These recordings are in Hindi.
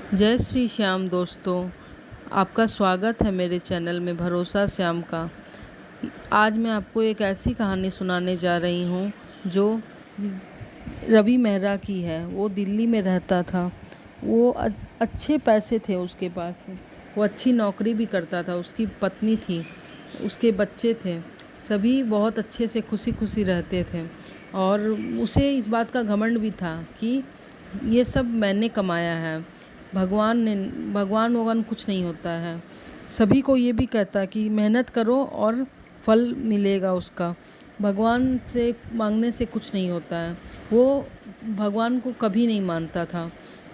जय श्री श्याम दोस्तों, आपका स्वागत है मेरे चैनल में भरोसा श्याम का। आज मैं आपको एक ऐसी कहानी सुनाने जा रही हूँ जो रवि मेहरा की है। वो दिल्ली में रहता था। वो अच्छे पैसे थे उसके पास। वो अच्छी नौकरी भी करता था। उसकी पत्नी थी, उसके बच्चे थे, सभी बहुत अच्छे से खुशी खुशी रहते थे। और उसे इस बात का घमंड भी था कि ये सब मैंने कमाया है, भगवान वगवान कुछ नहीं होता है। सभी को ये भी कहता कि मेहनत करो और फल मिलेगा उसका, भगवान से मांगने से कुछ नहीं होता है। वो भगवान को कभी नहीं मानता था।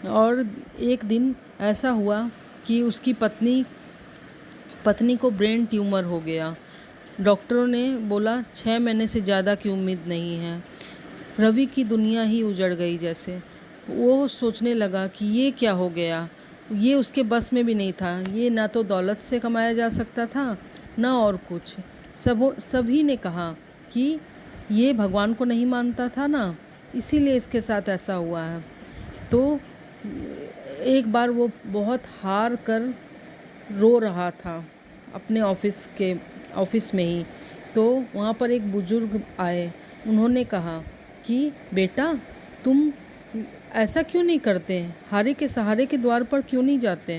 और एक दिन ऐसा हुआ कि उसकी पत्नी को ब्रेन ट्यूमर हो गया। डॉक्टरों ने बोला 6 महीने से ज़्यादा की उम्मीद नहीं है। रवि की दुनिया ही उजड़ गई जैसे। वो सोचने लगा कि ये क्या हो गया, ये उसके बस में भी नहीं था। ये ना तो दौलत से कमाया जा सकता था, ना और कुछ। सभी ने कहा कि ये भगवान को नहीं मानता था ना, इसीलिए इसके साथ ऐसा हुआ है। तो एक बार वो बहुत हार कर रो रहा था अपने ऑफिस में ही। तो वहाँ पर एक बुजुर्ग आए। उन्होंने कहा कि बेटा, तुम ऐसा क्यों नहीं करते, हारे के सहारे के द्वार पर क्यों नहीं जाते,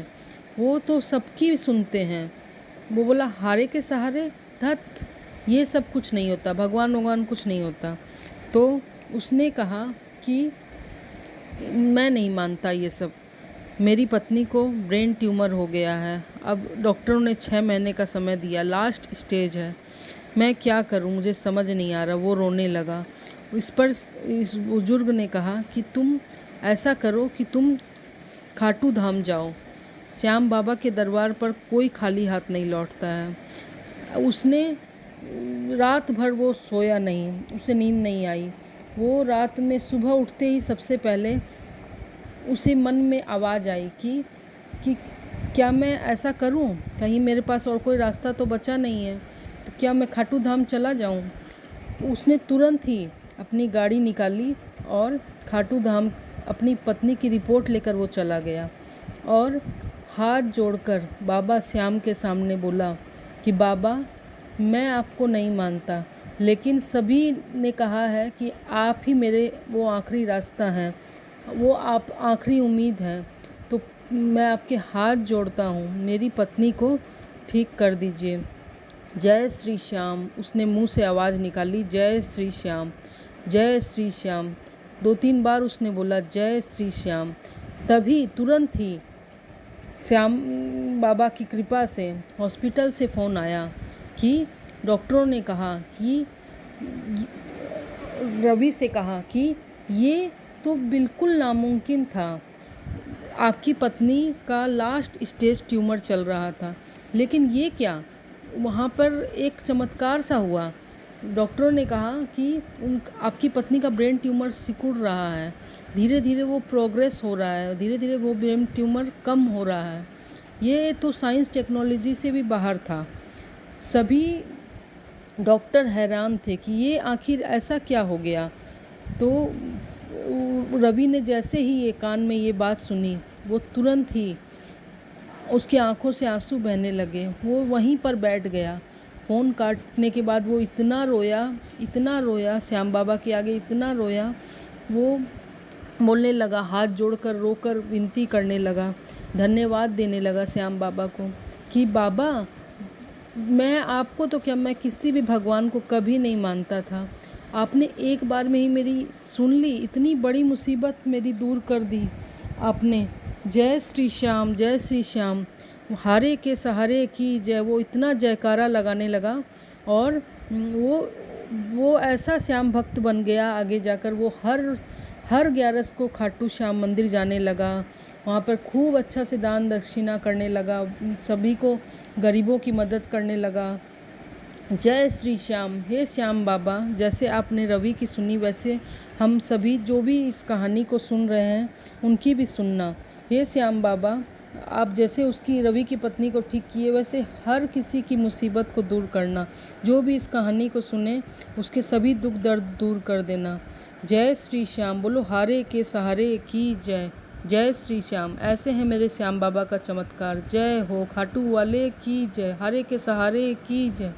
वो तो सबकी सुनते हैं। वो बोला हारे के सहारे, धत, ये सब कुछ नहीं होता, भगवान कुछ नहीं होता। तो उसने कहा कि मैं नहीं मानता ये सब। मेरी पत्नी को ब्रेन ट्यूमर हो गया है। अब डॉक्टरों ने 6 महीने का समय दिया, लास्ट स्टेज है। मैं क्या करूं, मुझे समझ नहीं आ रहा। वो रोने लगा। इस बुजुर्ग ने कहा कि तुम ऐसा करो कि तुम खाटू धाम जाओ। श्याम बाबा के दरबार पर कोई खाली हाथ नहीं लौटता है। उसने रात भर वो सोया नहीं, उसे नींद नहीं आई। वो रात में सुबह उठते ही सबसे पहले उसे मन में आवाज़ आई कि क्या मैं ऐसा करूं, कहीं मेरे पास और कोई रास्ता तो बचा नहीं है, तो क्या मैं खाटू धाम चला जाऊं। उसने तुरंत ही अपनी गाड़ी निकाली और खाटू धाम अपनी पत्नी की रिपोर्ट लेकर वो चला गया। और हाथ जोड़कर बाबा श्याम के सामने बोला कि बाबा, मैं आपको नहीं मानता, लेकिन सभी ने कहा है कि आप ही मेरे वो आखिरी रास्ता हैं, वो आप आखिरी उम्मीद है। तो मैं आपके हाथ जोड़ता हूँ, मेरी पत्नी को ठीक कर दीजिए। जय श्री श्याम। उसने मुंह से आवाज़ निकाली, जय श्री श्याम, जय श्री श्याम। 2-3 बार उसने बोला जय श्री श्याम। तभी तुरंत ही श्याम बाबा की कृपा से हॉस्पिटल से फ़ोन आया कि डॉक्टरों ने कहा कि रवि से कहा कि ये तो बिल्कुल नामुमकिन था। आपकी पत्नी का लास्ट स्टेज ट्यूमर चल रहा था, लेकिन ये क्या, वहाँ पर एक चमत्कार सा हुआ। डॉक्टरों ने कहा कि आपकी पत्नी का ब्रेन ट्यूमर सिकुड़ रहा है, धीरे धीरे वो प्रोग्रेस हो रहा है, धीरे धीरे वो ब्रेन ट्यूमर कम हो रहा है। ये तो साइंस टेक्नोलॉजी से भी बाहर था। सभी डॉक्टर हैरान थे कि ये आखिर ऐसा क्या हो गया। तो रवि ने जैसे ही ये कान में ये बात सुनी, वो तुरंत ही उसकी आंखों से आंसू बहने लगे। वो वहीं पर बैठ गया। फ़ोन काटने के बाद वो इतना रोया श्याम बाबा के आगे, इतना रोया। वो बोलने लगा, हाथ जोड़कर रोकर विनती करने लगा, धन्यवाद देने लगा श्याम बाबा को कि बाबा, मैं आपको तो क्या, मैं किसी भी भगवान को कभी नहीं मानता था। आपने एक बार में ही मेरी सुन ली, इतनी बड़ी मुसीबत मेरी दूर कर दी आपने। जय श्री श्याम, जय श्री श्याम। हारे के सहारे की जय। वो इतना जयकारा लगाने लगा और वो ऐसा श्याम भक्त बन गया। आगे जाकर वो हर 11 को खाटू श्याम मंदिर जाने लगा। वहाँ पर खूब अच्छा से दान दक्षिणा करने लगा, सभी को गरीबों की मदद करने लगा। जय श्री श्याम। हे श्याम बाबा, जैसे आपने रवि की सुनी, वैसे हम सभी जो भी इस कहानी को सुन रहे हैं उनकी भी सुनना। हे श्याम बाबा, आप जैसे उसकी रवि की पत्नी को ठीक किए, वैसे हर किसी की मुसीबत को दूर करना। जो भी इस कहानी को सुने उसके सभी दुख दर्द दूर कर देना। जय श्री श्याम। बोलो हारे के सहारे की जय। जय श्री श्याम, ऐसे हैं मेरे श्याम बाबा का चमत्कार। जय हो खाटू वाले की जय, हरे के सहारे की जय।